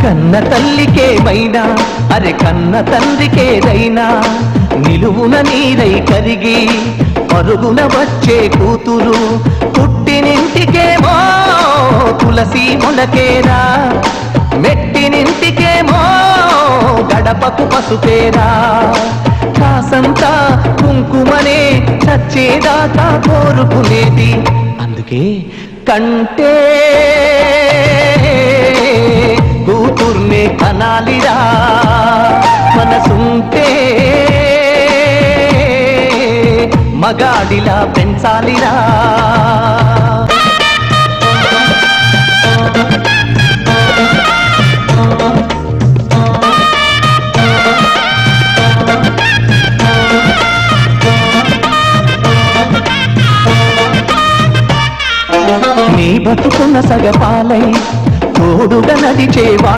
కన్న తల్లికేమైనా అరె కన్న తండ్రికేదైనా నిలువున నీరై కరిగి పరుగున వచ్చే కూతురు పుట్టినింటికేమో తులసి మొలకేరా మెట్టినింటికేమో గడపకు పసుపేరా కాసంతా కుంకుమనే చచ్చేదాకా కోరుకునేది అందుకే కంటే కూతుర్నే కనాలిరా మనసుంటే మగాడిలా పెంచాలిరా నీ బతుకున్న సగపాలై తోడుగా నడిచేవా